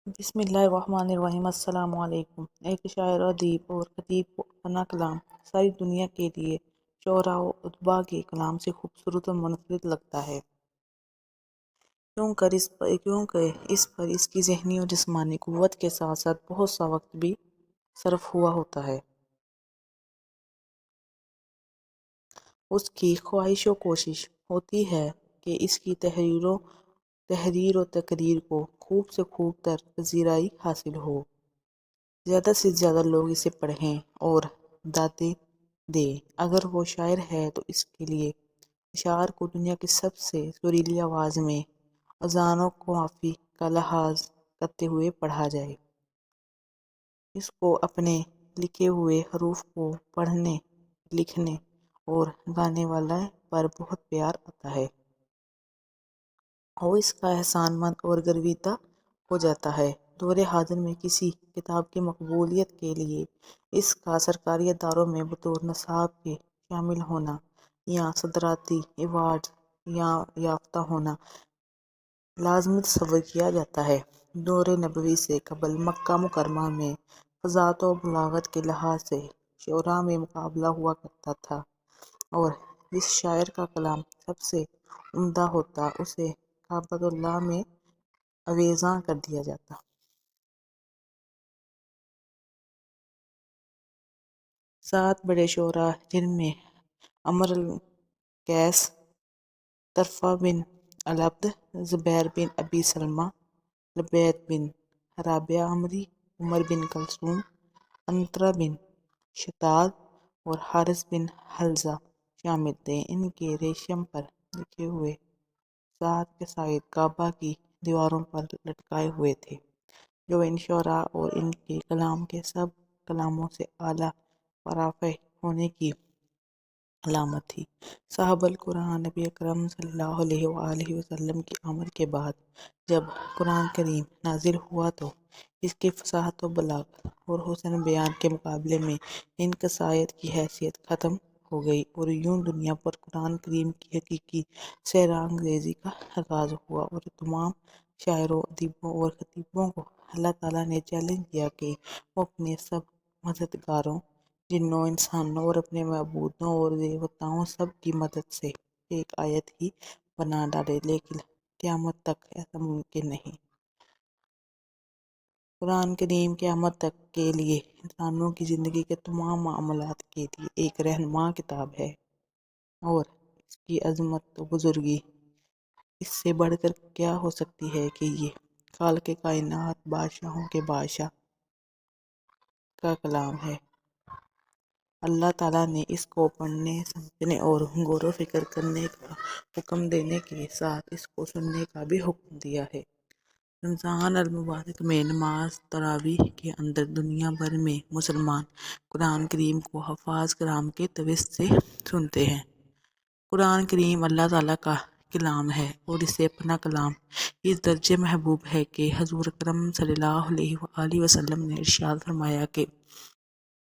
بسم اللہ الرحمن الرحیم۔ السلام علیکم۔ ایک شاعر، ادیب اور خطیب کو اپنا کلام ساری دنیا کے لیے شعراء و ادباء کے کلام سے خوبصورت و منفرد لگتا ہے، کیونکہ اس پر اس کی ذہنی اور جسمانی قوت کے ساتھ ساتھ بہت سا وقت بھی صرف ہوا ہوتا ہے۔ اس کی خواہش و کوشش ہوتی ہے کہ اس کی تحریر و تقریر کو خوب سے خوب تر پذیرائی حاصل ہو، زیادہ سے زیادہ لوگ اسے پڑھیں اور دادیں دیں۔ اگر وہ شاعر ہے تو اس کے لیے اشعار کو دنیا کی سب سے سریلی آواز میں اذان و قوافی کا لحاظ کرتے ہوئے پڑھا جائے۔ اس کو اپنے لکھے ہوئے حروف کو پڑھنے، لکھنے اور گانے والے پر بہت پیار آتا ہے، اور اس کا احسان مند اور گرویدہ ہو جاتا ہے۔ دور حاضر میں کسی کتاب کی مقبولیت کے لیے اس کا سرکاری اداروں میں بطور نصاب کے شامل ہونا یا صدارتی ایوارڈ یافتہ ہونا لازمی تصور کیا جاتا ہے۔ دور نبوی سے قبل مکہ مکرمہ میں فصاحت و بلاغت کے لحاظ سے شعراء میں مقابلہ ہوا کرتا تھا، اور جس شاعر کا کلام سب سے عمدہ ہوتا اسے کعبۃ اللہ میں آویزاں کر دیا جاتا۔ 7 بڑے شعراء جن میں امر القیس، طرفہ بن العبد، زبیر بن ابی سلمہ، لبید بن رابعہ عمری، عمر بن کلثوم، عنترہ بن شداد اور حارث بن حلزہ شامل تھے۔ ان کے ریشم پر لکھے ہوئے 7 قصائد کعبہ کی دیواروں پر لٹکائے ہوئے تھے، جو ان شعراء اور ان کے کلام کے سب کلاموں سے اعلیٰ و رافع ہونے کی علامت تھی۔ صاحب القرآن نبی اکرم صلی اللہ علیہ وآلہ وسلم کی آمد کے بعد جب قرآن کریم نازل ہوا تو اس کی فصاحت و بلاغت اور حسن بیان کے مقابلے میں ان قصائد کی حیثیت ختم ہو گئی، اور یوں دنیا پر قرآن کریم کی حقیقی سحرانگیزی کا آغاز ہوا، اور تمام شاعروں، ادیبوں اور خطیبوں کو اللہ تعالیٰ نے چیلنج کیا کہ وہ اپنے سب مددگاروں، جنوں، انسانوں اور اپنے معبودوں اور دیوتاؤں سب کی مدد سے ایک آیت ہی بنا ڈالے، لیکن قیامت تک ایسا ممکن نہیں۔ قرآن کریم قیامت تک کے لیے انسانوں کی زندگی کے تمام معاملات کے لیے ایک رہنما کتاب ہے، اور اس کی عظمت و بزرگی اس سے بڑھ کر کیا ہو سکتی ہے کہ یہ خالق کائنات، بادشاہوں کے بادشاہ کا کلام ہے۔ اللہ تعالیٰ نے اس کو پڑھنے، سمجھنے اور غور و فکر کرنے کا حکم دینے کے ساتھ اس کو سننے کا بھی حکم دیا ہے۔ رمضان المبارک میں نماز تراویح کے اندر دنیا بھر میں مسلمان قرآن کریم کو حفاظ کرام کے توسط سے سنتے ہیں۔ قرآن کریم اللہ تعالیٰ کا کلام ہے، اور اسے اپنا کلام اس درجے محبوب ہے کہ حضور اکرم صلی اللہ علیہ وآلہ وسلم نے ارشاد فرمایا کہ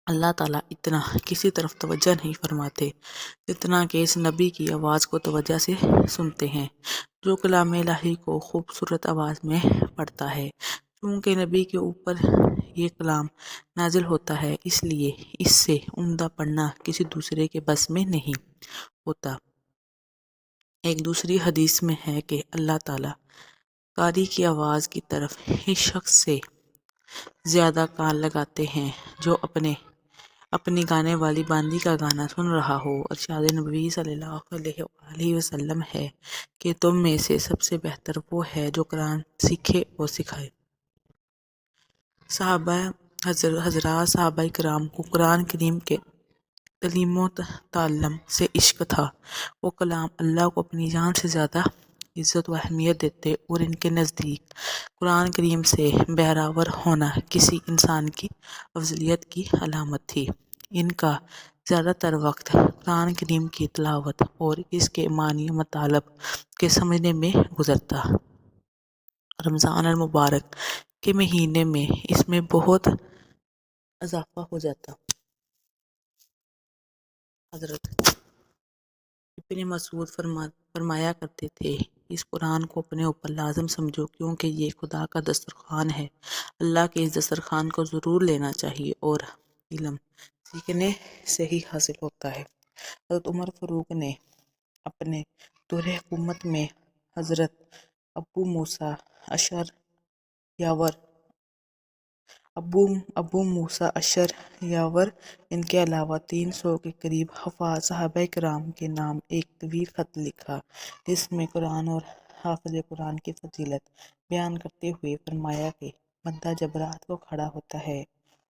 اللہ تعالیٰ اتنا کسی طرف توجہ نہیں فرماتے جتنا کہ اس نبی کی آواز کو توجہ سے سنتے ہیں، جو کلام الہی کو خوبصورت آواز میں پڑھتا ہے۔ چونکہ نبی کے اوپر یہ کلام نازل ہوتا ہے، اس لیے اس سے عمدہ پڑھنا کسی دوسرے کے بس میں نہیں ہوتا۔ ایک دوسری حدیث میں ہے کہ اللہ تعالیٰ قاری کی آواز کی طرف اس شخص سے زیادہ کان لگاتے ہیں جو اپنی گانے والی باندی کا گانا سن رہا ہو۔ ارشاد نبوی صلی اللہ علیہ وآلہ وسلم ہے کہ تم میں سے سب سے بہتر وہ ہے جو قرآن سیکھے اور سکھائے۔ حضرات صحابہ کرام کو قرآن کریم کے تعلیم و تعلم سے عشق تھا۔ وہ کلام اللہ کو اپنی جان سے زیادہ عزت و اہمیت دیتے، اور ان کے نزدیک قرآن کریم سے بہراور ہونا کسی انسان کی افضلیت کی علامت تھی۔ ان کا زیادہ تر وقت قرآن کریم کی تلاوت اور اس کے معنی و مطالب کے سمجھنے میں گزرتا۔ رمضان المبارک کے مہینے میں اس میں بہت اضافہ ہو جاتا۔ حضرت ابن مسعود فرمایا کرتے تھے اس قرآن کو اپنے اوپر لازم سمجھو، کیونکہ یہ خدا کا دسترخوان ہے۔ اللہ کے اس دسترخوان کو ضرور لینا چاہیے اور علم سیکھنے سے ہی حاصل ہوتا ہے۔ حضرت عمر فاروق نے اپنے دور حکومت میں حضرت ابو موسیٰ اشعریاور ان کے علاوہ 300 کے قریب حفاظ صحابہ کرام کے نام ایک طویل خط لکھا، جس میں قرآن اور حافظ قرآن کی فضیلت بیان کرتے ہوئے فرمایا کہ بندہ جب رات کو کھڑا ہوتا ہے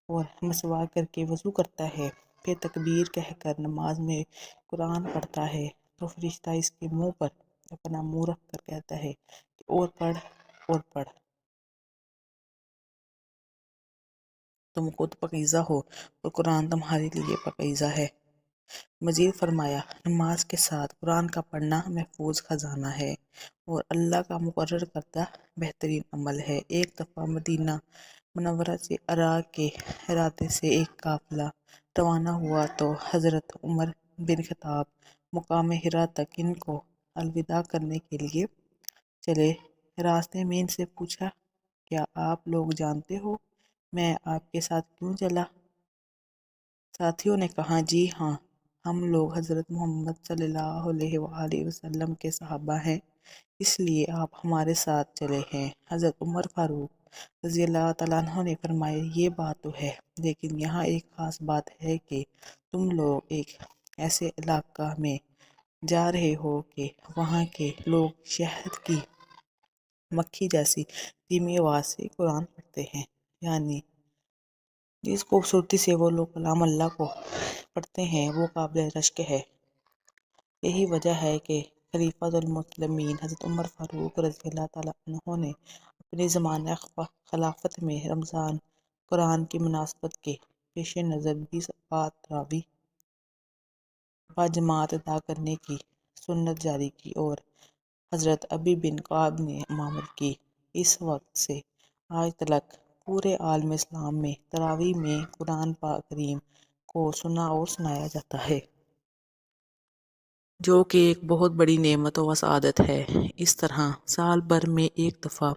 اور مسواک کر کے وضو کرتا ہے، پھر تکبیر کہہ کر نماز میں قرآن پڑھتا ہے، تو فرشتہ اس کے منہ پر اپنا منہ رکھ کر کہتا ہے کہ اور پڑھ اور پڑھ، تم خود پاکیزہ ہو اور قرآن تمہارے لیے پاکیزہ ہے۔ مزید فرمایا، نماز کے ساتھ قرآن کا پڑھنا محفوظ خزانہ ہے اور اللہ کا مقرر کردہ بہترین عمل ہے۔ ایک دفعہ مدینہ منورہ سے عراق کے ارادے سے ایک قافلہ روانہ ہوا تو حضرت عمر بن خطاب مقام حرا تک ان کو الوداع کرنے کے لیے چلے۔ راستے میں ان سے پوچھا، کیا آپ لوگ جانتے ہو میں آپ کے ساتھ کیوں چلا؟ ساتھیوں نے کہا، جی ہاں، ہم لوگ حضرت محمد صلی اللہ علیہ وآلہ وسلم کے صحابہ ہیں، اس لیے آپ ہمارے ساتھ چلے ہیں۔ حضرت عمر فاروق رضی اللہ تعالیٰ عنہ نے فرمایا، یہ بات تو ہے، لیکن یہاں ایک خاص بات ہے کہ تم لوگ ایک ایسے علاقہ میں جا رہے ہو کہ وہاں کے لوگ شہد کی مکھی جیسی دھیمی آواز سے قرآن پڑھتے ہیں، یعنی جس خوبصورتی سے وہ لوگ کلام اللہ کو پڑھتے ہیں وہ قابل رشک ہے۔ یہی وجہ ہے کہ خلیفۃ المسلمین حضرت عمر فاروق رضی اللہ تعالیٰ عنہ نے اپنے زمانہ خلافت میں رمضان قرآن کی مناسبت کے پیش نظر 20 اوقات تراویح باجماعت ادا کرنے کی سنت جاری کی اور حضرت ابی بن کعب نے امامت کی۔ اس وقت سے آج تک پورے عالم اسلام میں تراویح میں قرآن پاک کریم کو سنا اور سنایا جاتا ہے، جو کہ ایک بہت بڑی نعمت و سعادت ہے۔ اس طرح سال بھر میں ایک دفعہ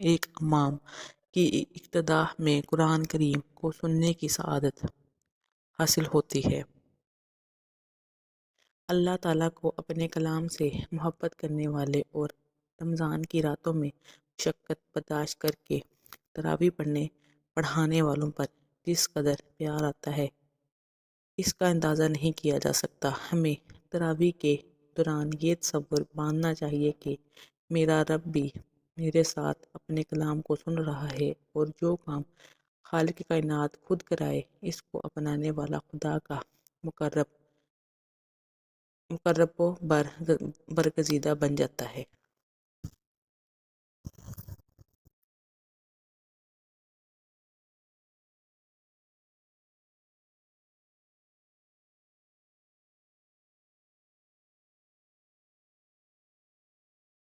ایک امام کی اقتداء میں قرآن کریم کو سننے کی سعادت حاصل ہوتی ہے۔ اللہ تعالیٰ کو اپنے کلام سے محبت کرنے والے اور رمضان کی راتوں میں مشقت برداشت کر کے تراویح پڑھانے والوں پر جس قدر پیار آتا ہے، اس کا اندازہ نہیں کیا جا سکتا۔ ہمیں تراویح کے دوران یہ تصور باندھنا چاہیے کہ میرا رب بھی میرے ساتھ اپنے کلام کو سن رہا ہے، اور جو کام خالق کائنات خود کرائے اس کو اپنانے والا خدا کا مقرب و برگزیدہ بن جاتا ہے۔